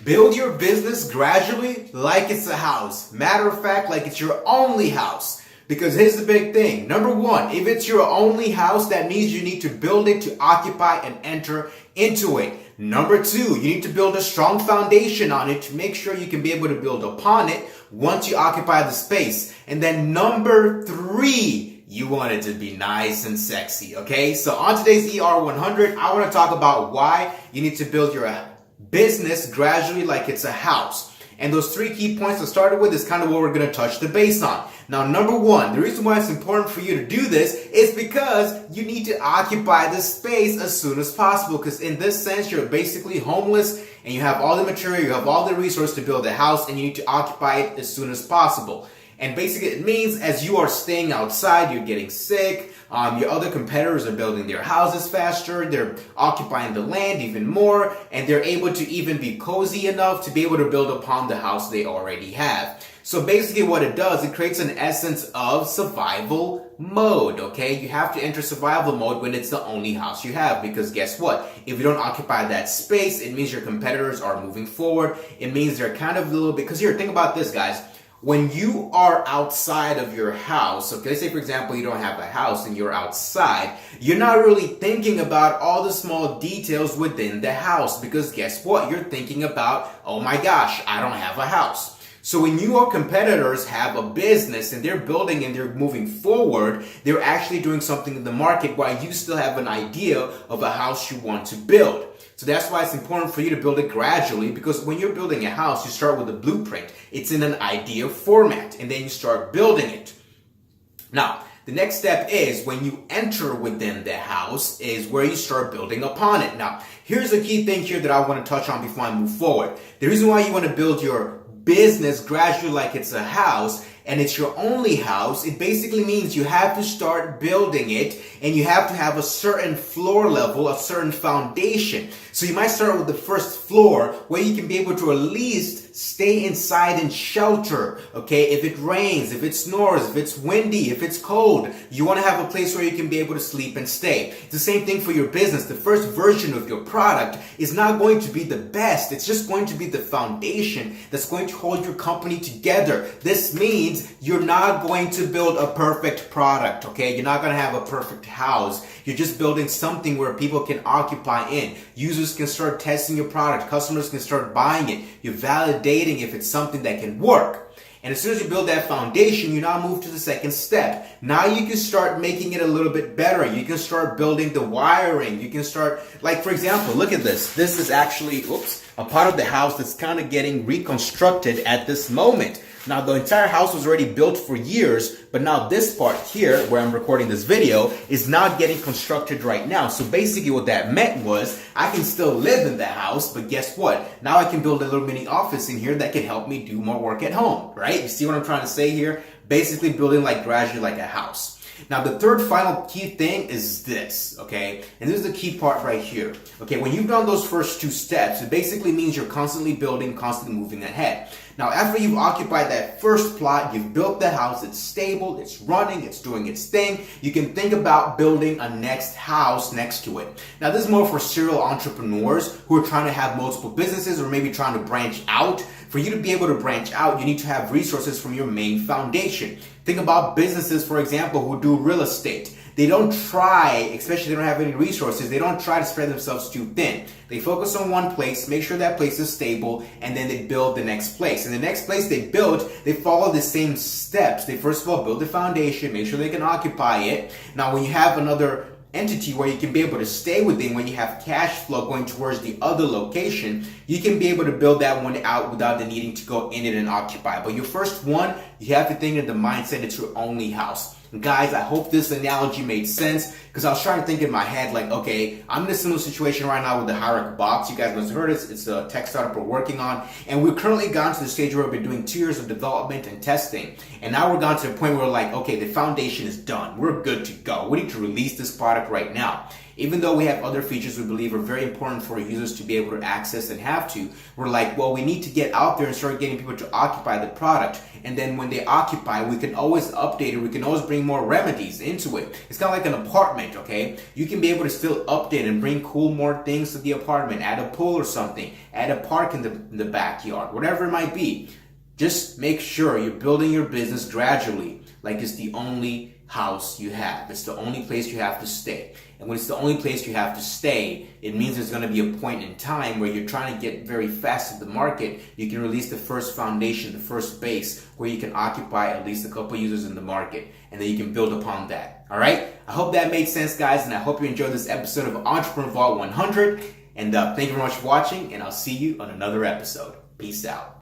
Build your business gradually like it's a house. Matter of fact, like it's your only house. Because here's the big thing. Number one, if it's your only house, that means you need to build it to occupy and enter into it. Number two, you need to build a strong foundation on it to make sure you can be able to build upon it once you occupy the space. And then number three, you want it to be nice and sexy, okay? So on today's ER100, I want to talk about why you need to build your business gradually like it's a house. And those three key points I started with is kind of what we're going to touch the base on. Now, number one, the reason why it's important for you to do this is because you need to occupy the space as soon as possible. Because in this sense, you're basically homeless and you have all the material, you have all the resources to build a house, and you need to occupy it as soon as possible. And basically it means as you are staying outside, you're getting sick, your other competitors are building their houses faster, they're occupying the land even more, and they're able to even be cozy enough to be able to build upon the house they already have. So basically what it does, it creates an essence of survival mode, okay? You have to enter survival mode when it's the only house you have, because guess what? If you don't occupy that space, it means your competitors are moving forward. It means they're kind of a little bit, because here, think about this, guys. When you are outside of your house, okay, let's say for example you don't have a house and you're outside, you're not really thinking about all the small details within the house, because guess what? You're thinking about, oh my gosh, I don't have a house. So when your competitors have a business and they're building and they're moving forward, they're actually doing something in the market while you still have an idea of a house you want to build. So that's why it's important for you to build it gradually, because when you're building a house, you start with a blueprint. It's in an idea format, and then you start building it. Now, the next step is when you enter within the house is where you start building upon it. Now, here's a key thing here that I want to touch on before I move forward. The reason why you want to build your business gradually like it's a house and it's your only house, it basically means you have to start building it and you have to have a certain floor level, a certain foundation. So you might start with the first floor where you can be able to at least stay inside and shelter, okay? If it rains, if it snores, if it's windy, if it's cold, you want to have a place where you can be able to sleep and stay. It's the same thing for your business. The first version of your product is not going to be the best. It's just going to be the foundation that's going to hold your company together. This means you're not going to build a perfect product, okay? You're not going to have a perfect house. You're just building something where people can occupy in. Users can start testing your product. Customers can start buying it. You're validating if it's something that can work. And as soon as you build that foundation, you now move to the second step. Now you can start making it a little bit better. You can start building the wiring. You can start, like for example, look at this. This is actually, a part of the house that's kind of getting reconstructed at this moment. Now the entire house was already built for years, but now this part here, where I'm recording this video, is not getting constructed right now. So basically what that meant was, I can still live in the house, but guess what? Now I can build a little mini office in here that can help me do more work at home, right? You see what I'm trying to say here? Basically building like gradually like a house. Now, the third final key thing is this, okay? And this is the key part right here. Okay, when you've done those first two steps, it basically means you're constantly building, constantly moving ahead. Now, after you've occupied that first plot, you've built the house, it's stable, it's running, it's doing its thing, you can think about building a next house next to it. Now, this is more for serial entrepreneurs who are trying to have multiple businesses or maybe trying to branch out. For you to be able to branch out, you need to have resources from your main foundation. Think about businesses, for example, who do real estate. They don't try, especially if they don't have any resources, they don't try to spread themselves too thin. They focus on one place, make sure that place is stable, and then they build the next place. And the next place they build, they follow the same steps. They first of all build the foundation, make sure they can occupy it. Now, when you have another entity where you can be able to stay within, when you have cash flow going towards the other location, you can be able to build that one out without the needing to go in it and occupy. But your first one, you have to think in the mindset it's your only house. Guys, I hope this analogy made sense, because I was trying to think in my head, like, okay, I'm in a similar situation right now with the Hierarch box. You guys must have heard it. It's a tech startup we're working on. And we've currently gotten to the stage where we've been doing 2 years of development and testing. And now we're gone to the point where we're like, okay, the foundation is done. We're good to go. We need to release this product right now. Even though we have other features we believe are very important for users to be able to access and have to, we're like, well, we need to get out there and start getting people to occupy the product. And then when they occupy, we can always update it. We can always bring more remedies into it. It's kind of like an apartment, okay? You can be able to still update and bring cool more things to the apartment, add a pool or something, add a park in the backyard, whatever it might be. Just make sure you're building your business gradually, like it's the only house you have. It's the only place you have to stay. And when it's the only place you have to stay, it means there's going to be a point in time where you're trying to get very fast to the market. You can release the first foundation, the first base, where you can occupy at least a couple users in the market. And then you can build upon that. All right? I hope that made sense, guys. And I hope you enjoyed this episode of Entrepreneur Vault 100. And thank you very much for watching. And I'll see you on another episode. Peace out.